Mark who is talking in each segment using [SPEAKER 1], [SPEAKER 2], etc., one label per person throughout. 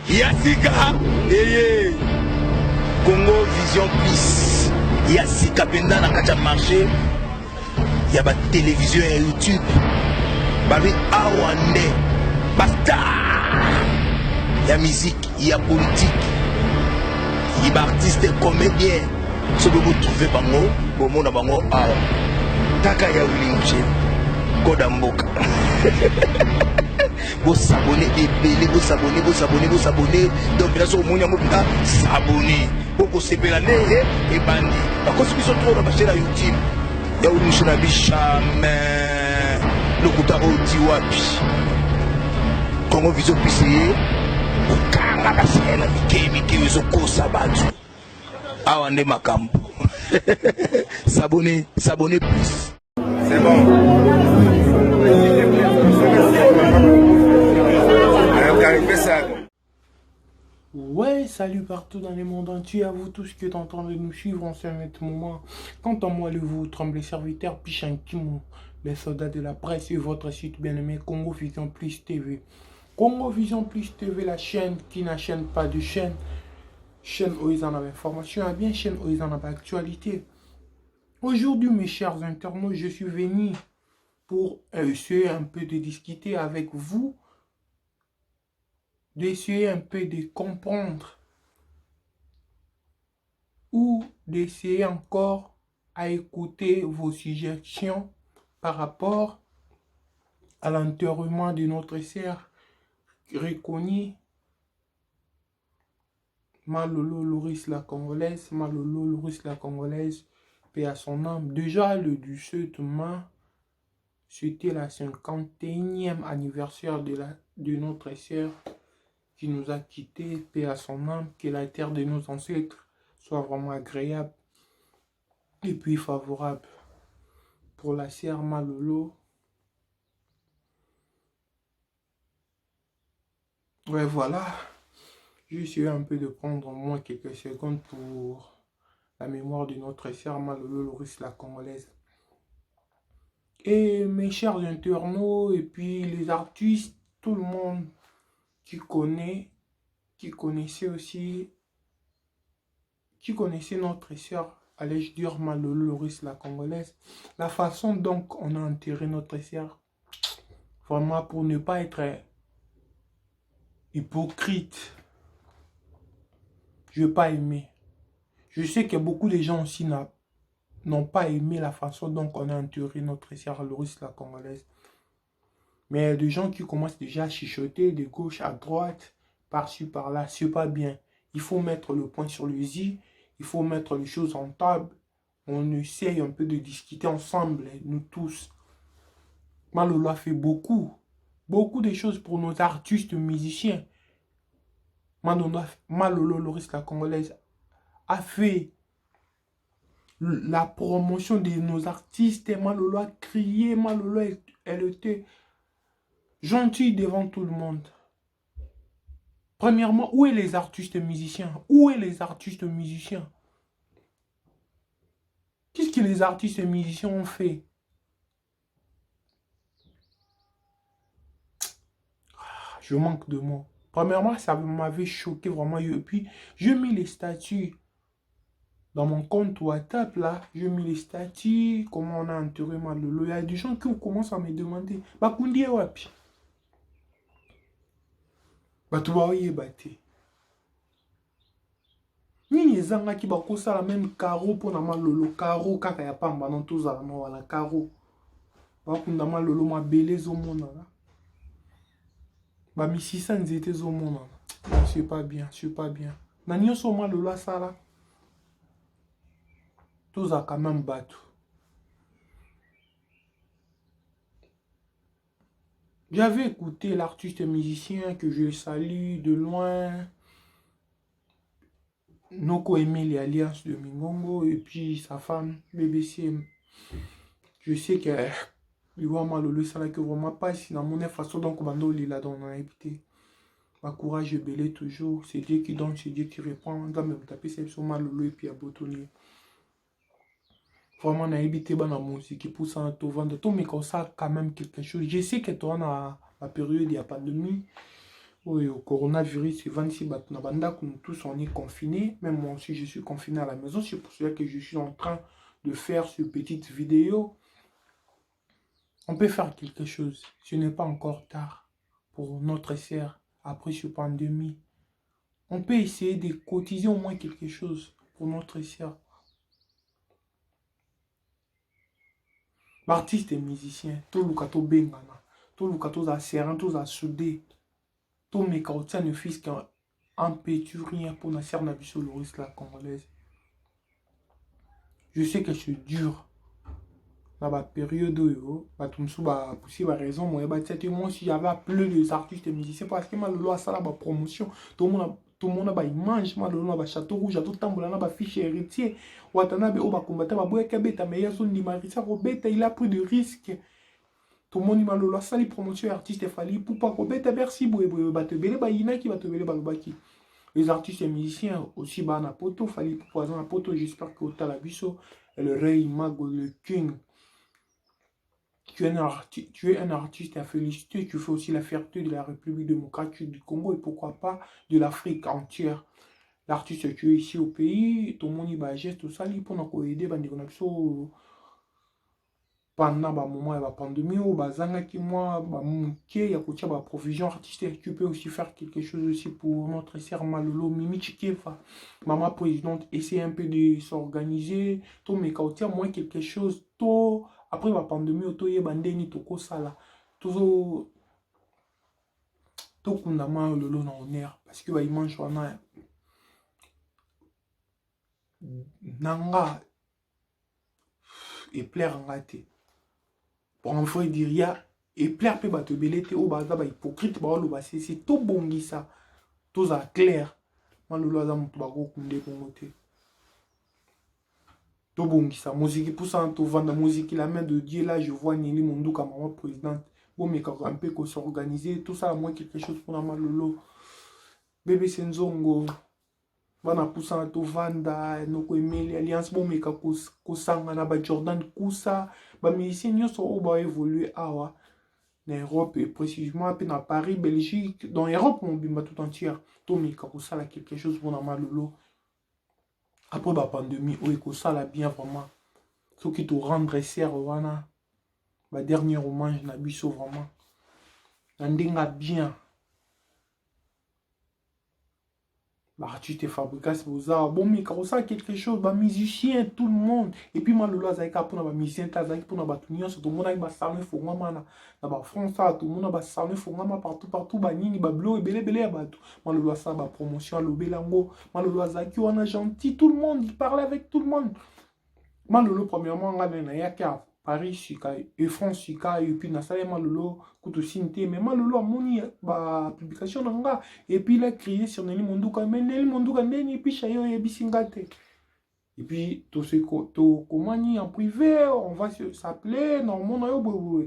[SPEAKER 1] Yasika, Congo Vision Plus. Yasika pendant la kacha marché. Il y a la télévision et YouTube. Babi Awande. Basta. Il y a musique, il y a politique. Il y a artiste comédien. Ce que vous trouvez bango, au monde bango awa. Taka ya Wilinche. Kodamboka. Vous abonnez, vous abonnez, vous abonnez, vous abonnez. Donc là, sur mon yamouk, s'abonner. Beaucoup se pélaner et bandi. Parce que ceux qui sont trop dans la chaîne YouTube, il y a une chaîne à jamais. Le Kouta Odiwapi. Comment vous avez essayé? Kanga la chaîne, Miki, vous avez Sabatu. Awande Makambo. S'abonner, s'abonner plus.
[SPEAKER 2] C'est bon.
[SPEAKER 3] Ouais, salut partout dans le monde entier, à vous tous qui êtes en train de nous suivre en ce moment. Quant à moi, le vôtre, les serviteurs Pichankimo, les soldats de la presse et votre site bien-aimé Congo Vision Plus TV. Congo Vision Plus TV, la chaîne qui n'enchaîne pas de chaîne. Chaîne où ils en ont information, bien chaîne où ils en ont actualité. Aujourd'hui, mes chers internautes, je suis venu pour essayer un peu de discuter avec vous, d'essayer un peu de comprendre ou d'essayer encore à écouter vos suggestions par rapport à l'enterrement de notre sœur reconnue Malolo Loris la Congolaise, Malolo Loris la Congolaise, paix à son âme. Déjà le 17 mai, c'était la 51e anniversaire de notre sœur qui nous a quittés, paix à son âme, que la terre de nos ancêtres soit vraiment agréable et puis favorable pour la sœur Malolo. Ouais, voilà. J'ai essayé un peu de prendre au moins quelques secondes pour la mémoire de notre sœur Malolo Loris la Congolaise. Et mes chers internautes et puis les artistes, tout le monde qui connaissait notre sœur, allais-je dire Malolo Loris la Congolaise, la façon dont on a enterré notre sœur, vraiment pour ne pas être hypocrite, je n'ai pas aimé. Je sais que beaucoup de gens aussi n'ont pas aimé la façon dont on a enterré notre sœur Loris la Congolaise. Mais il y a des gens qui commencent déjà à chuchoter de gauche à droite, par-ci, par-là. C'est pas bien. Il faut mettre le point sur le i, il faut mettre les choses en table. On essaye un peu de discuter ensemble, nous tous. Malolo a fait beaucoup de choses pour nos artistes musiciens. Malolo Loris la Congolaise a fait la promotion de nos artistes. Malolo a crié, Malolo, elle était gentille devant tout le monde. Premièrement, où est les artistes musiciens? Où est les artistes musiciens? Qu'est-ce que les artistes musiciens ont fait? Je manque de mots. Premièrement, ça m'avait choqué vraiment. Et puis, j'ai mis les statuts dans mon compte WhatsApp, là. J'ai mis les statuts, comment on a enterré Malolo. Il y a des gens qui commencent à me demander, Bakundi est wapi? Batubaoye bate. Nini ezanga ki bakosa la même carreau pour na Malolo. Carreau kaka ya pamba non tous ala no wala carreau. Bakunda Malolo mabele zo mona la. Ba misisa nzete zo mona. C'est pas bien, c'est pas bien. Na nyonso Malolo asala. Tous a quand même battu. J'avais écouté l'artiste musicien que je salue de loin, Noko Emile Alliance de Mingongo, et puis sa femme, BBC. Je sais que Liwa Malolo, ça là que vraiment pas si dans mon façon donc Bando Lila dans on a évité. Ma courage est belé toujours, c'est Dieu qui donne, c'est Dieu qui répond. Dans me taper c'est sur Malolo et puis à Botoni. Vraiment, on a évité la musique qui pousse en tout vendre tout, mais comme ça, quand même quelque chose. Je sais que toi, dans la période, il n'y a pas de nuit. Oui, au coronavirus, nous tous on est confinés. Même moi aussi, je suis confiné à la maison. C'est pour cela que je suis en train de faire cette petite vidéo. On peut faire quelque chose. Ce n'est pas encore tard pour notre sœur après cette pandémie. On peut essayer de cotiser au moins quelque chose pour notre sœur. L'artiste et musicien, tout le cateau bengana, tout le cateau a serré, tout a soudé. Tout mes cautiens ne fils qu'un petit rien pour la serre sur le risque la congolaise. Je sais que c'est dur. Dans la période où possible raison, moi si j'avais appelé les artistes et musiciens parce que ma loi ça la promotion, tout le monde a image, ma loi ba château rouge, tout tambola na ba fiche héritier, watanabe o ba combattre ba boya kabeta mais yaso ndi marisa robeta il a pris de risques. Tout le monde m'a lolo sali promotion artiste fali pour pas kobeta merci boye ba te bele ba ina ki ba te bele ba lobaki. Les artistes et musiciens aussi ba na poto fali pour na poto, j'espère que au la biso le rey mago le king. Tu es un artiste à féliciter, tu fais aussi la fierté de la République démocratique du Congo et pourquoi pas de l'Afrique entière. L'artiste tu es ici au pays, tout le monde va geste tout ça, pour nous aider pendant le moment de la pandémie, qui moi, il y a une provision artistique. Tu peux aussi faire quelque chose aussi pour notre sœur Malolo Mimi Chikefa. Maman présidente essaie un peu de s'organiser. Tout mes quartiers, moi quelque chose. Tout après la pandémie, tout y est bandé ni tout ça là. Tout kundama lolo na honneur parce que il mange wana nanga et plaire en gâté. Pour un fois dire ya et plaire peut battre belete au baza ba hypocrite ba lo ba c'est tout bongi ça. Tout ça clair. Malolo za mutu ba go kunde kongote. Tout bongi ça musique pour ça tout vendre musique la main de Dieu là je vois Nili Monduka maman présidente. Bon mais quand un peu qu'on s'organiser tout ça moi quelque chose pour Malolo. Bébé Senzongo bana poussa to vanda noko emeli alliance bon meka ko sanga na ba Jordan Kusa ba musicien nyonso o ba évoluer awa na Europe et précisément pe na Paris Belgique dans Europe on bima tout entière to meka ko sala quelque chose pour na Malolo après la pandémie o ko sala bien vraiment ce qui te rendre ser wana ba dernier hommage na biso vraiment na ndinga bien. Tu te fabriques aux arts. Bon, mais quand ça quelque chose, bah musicien, tout le monde. Et puis, moi, le lois avec pour les musiciens, pour les batunions, tout le monde a une salon pour moi, dans France, tout le monde a une salon pour moi, partout, bah nini, bah bleu, et belé, bah tout. Moi, le lois ça, bah promotion, le belango. Moi, le lois avec on a gentil, tout le monde, il parle avec tout le monde. Moi, le lot, premièrement, on a un Paris, et France, et puis, na salé, moi, le lot, couteau sinté, mais moi, le lot, moni, bah, publication, nanga, et puis, il a crié sur Nelly Monduka, mais Nelly Monduka, et puis, chayo, et bisingate. Et puis, tout ce comment en privé, on va s'appeler, normalement, on a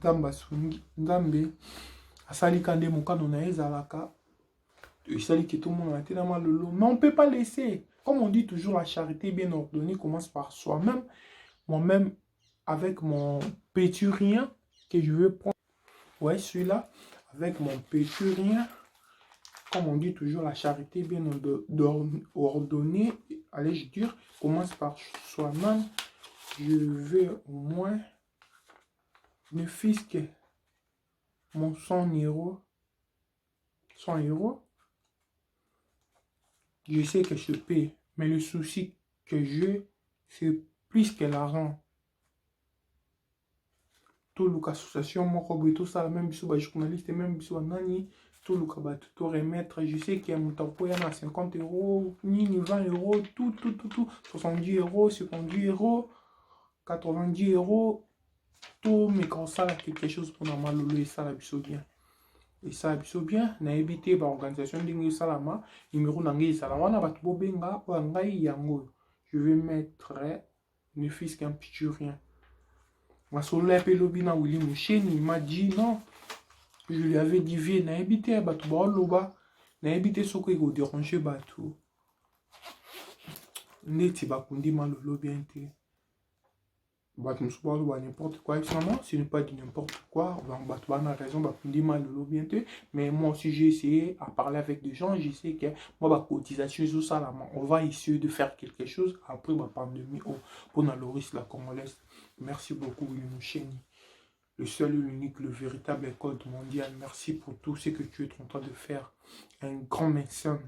[SPEAKER 3] Gamba Sungi, Gambe, Asali Kande Mokano na Ezalaka, Asali que tout le monde a été dans le lot, mais on ne peut pas laisser. Comme on dit toujours, la charité bien ordonnée commence par soi-même. Moi-même, avec mon petit rien que je veux prendre, ouais, celui-là, avec mon petit rien, comme on dit toujours, la charité bien ordonnée, allez, je dire, commence par soi-même. Je veux au moins, ne fût-ce que mon 100 euros, 100 euros, je sais que je paie, mais le souci que j'ai, c'est plus que l'argent. Tout le cas association, moi, tout ça, même si je suis journaliste, même si je suis nani, tout le cas, tout remettre. Je sais qu'il y a mon temps, il y en a 50 euros, 20 euros, tout, 70 euros, 50 euros, 90 euros, tout, mais quand ça, quelque chose pour normalement, et ça, la bien. Et ça, bien, na évité par organisation d'Ingi Salama, numéro d'Angi Salama, na batbo benga, ou Angai Yango. Je vais mettre ne fils qu'un petit rien. Ma solo pelobi na Willy Mouchen, il m'a dit non. Je lui avais dit, viens, na évité à batbo loba, na évité ce que vous dérangez batou. Neti bakundi malolo bien te. Bah, tu me souviens de n'importe quoi. Finalement, ce n'est pas du n'importe quoi. Donc, bah, tu as raison, bah, tu me dis mal le bientôt. Mais moi aussi, j'ai essayé à parler avec des gens. J'ai sais que moi, bah, cotisation, tout ça, là, on va essayer de faire quelque chose après la pandémie pour la risque la congolaise. Merci beaucoup, William Chéni. Le seul, l'unique, le véritable école mondiale. Merci pour tout ce que tu es en train de faire. Un grand médecin.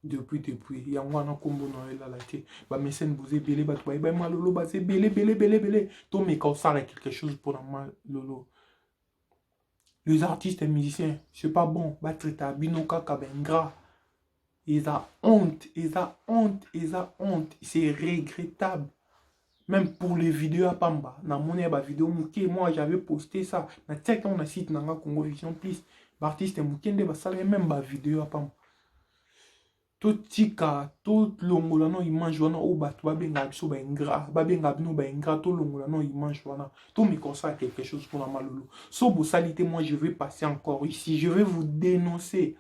[SPEAKER 3] Depuis il y a un combo dans la tête bah mais c'est une belé bah tu bah malolo bah c'est belé tout mais quand ça quelque chose pour la malolo les artistes et musiciens c'est pas bon bah traiter binoka kabengra ils ont honte c'est regrettable même pour les vidéos à Pamba na monnaie bah vidéo mouké moi j'avais posté ça na tête on a site nanga Congo Vision Plus artiste mouké bah ça même bah vidéo à Pamba tout tika tout longola no image wana o bato babenga biso ba ingrat babenga bino ba ingrat tout longola no image wana tout me consacre quelque chose pour la malolo so bosalité moi je vais passer encore ici je vais vous dénoncer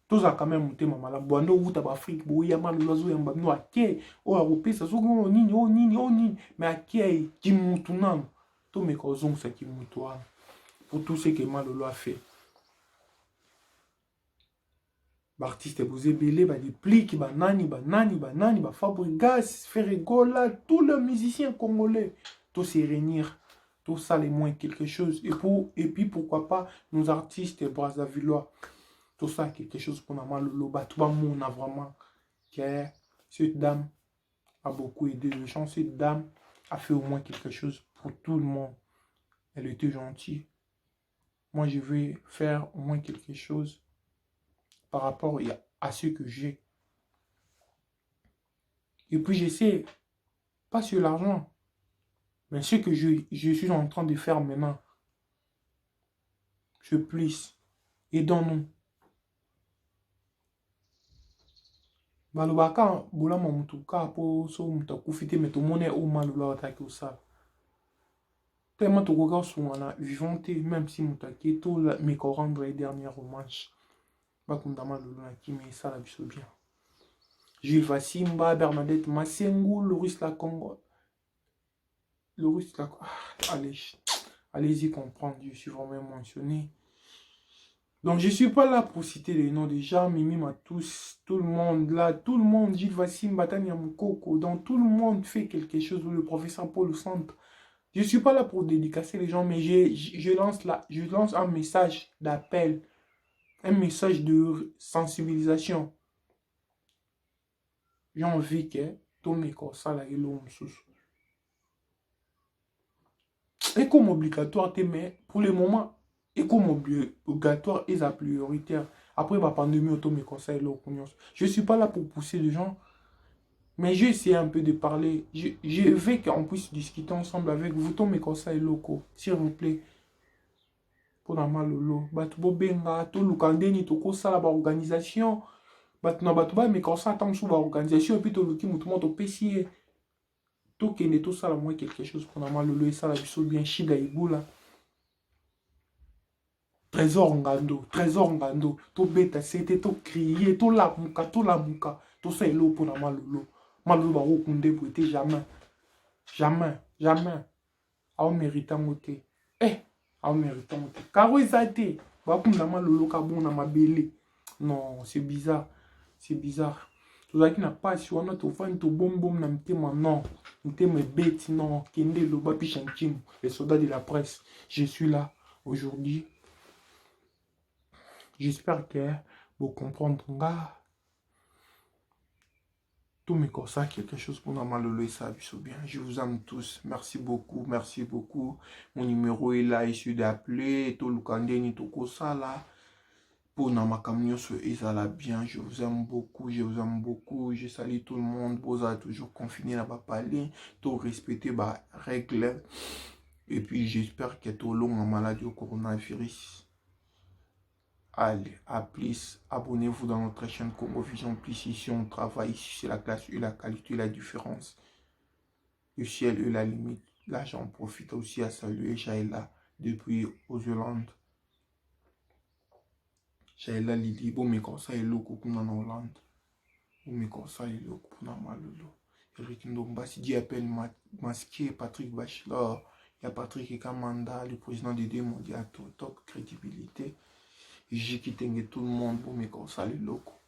[SPEAKER 3] tout ça quand même mutema malamu bwando uta ba Afrique bo ya malolo zo yamba bino ake o européen so ko nini mais ake kimutu nano tout me kozong ça kimutu wana pour tout ce que malolo a fait artiste posé belé bah des pliques bah nani Fabregas Ferregola tous les musiciens congolais tous se réunir tout ça les moins quelque chose et puis pourquoi pas nos artistes brazzavillois tout ça quelque chose pour Namalolo bah tout le monde a vraiment que cette dame a beaucoup aidé les gens cette dame a fait au moins quelque chose pour tout le monde elle était gentille moi je vais faire au moins quelque chose par rapport à ce que j'ai. Et puis j'essaie, pas sur l'argent, mais ce que je suis en train de faire maintenant. Je plisse. Aidons-nous. Balobaka, boula mamutuka, po so mutakufite, mais tout le monde est au mal ou attaquer ça. Tellement tout regard sur la vivante, même si mutaki, tout mes rendre les dernières romances. Bakundama lula qui met ça la biso bien. Jules Vassimba, Bernadette Massengou, Loris Lacongo. Loris Lacongo. Allez-y comprendre, je suis vraiment mentionné. Donc je ne suis pas là pour citer les noms des gens, Mimi Matous, tout le monde là, tout le monde, Gilles Vassim, Batania Moukoko, donc tout le monde fait quelque chose, le professeur Paul Centre. Je ne suis pas là pour dédicacer les gens, mais je lance un message d'appel, un message de sensibilisation. J'ai envie que tout mes corps, ça là, et l'homme sous. Et comme obligatoire, mais pour le moment, et comme obligatoire, et la prioritaire. Après la pandémie, auto mes conseils, je ne suis pas là pour pousser les gens, mais j'ai essayé un peu de parler. Je veux qu'on puisse discuter ensemble avec vous, tous mes conseils locaux, s'il vous plaît. Pour la malolo, batubo benga, tout le candeni, tout ça, la organisation, batuba, mais quand ça tombe sous l'organisation, et puis tout le qui m'a tout pessier. Tout qui n'est tout ça, moi quelque chose pour la malolo, et ça, la biso bien chiga iboula. Trésor ngando, to beta c'était to crier, to la muka, to ça est l'eau pour la malolo. Malolo ba okunde pour été jamais. A méritant moté. A méritant moté. Karo izate, ba kunda malolo ka bon na mabele. Non, c'est bizarre. Tout ça qui n'a pas si on a tout fait tout bom na mtema non. Mtema bête non, kende lo ba pichankim, les soldats de la presse. Je suis là aujourd'hui. J'espère que vous comprendrez. Tout mes ça quelque chose pour normalement ça bien. Je vous aime tous. Merci beaucoup. Mon numéro est là, issu d'appeler. Tout le candé tout ça là. Pour ma camion sur Isala bien. Je vous aime beaucoup. Je salue tout le monde. Vous avez toujours confiné là bas parler. Tout respecter les règles. Et puis j'espère que tout le long en maladie au coronavirus. Allez, à plus, abonnez-vous dans notre chaîne Congo Vision Plus. Ici, on travaille, ici, c'est la classe et la qualité, la différence. Le ciel et la limite. Là, j'en profite aussi à saluer Jaïla depuis aux Hollande. Jaïla Lili, bon, mais comme ça, il est là, en Hollande. Bon, mais comme ça, il est là, pour Eric Ndomba, Sidi Appel Masqué, Patrick Bachelor, il y a Patrick Kamanda, le président des deux mondiaux, top crédibilité. J'ai quitté tout le monde pour mes conseils locaux.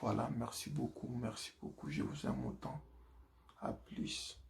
[SPEAKER 3] Voilà, merci beaucoup, je vous aime autant. À plus.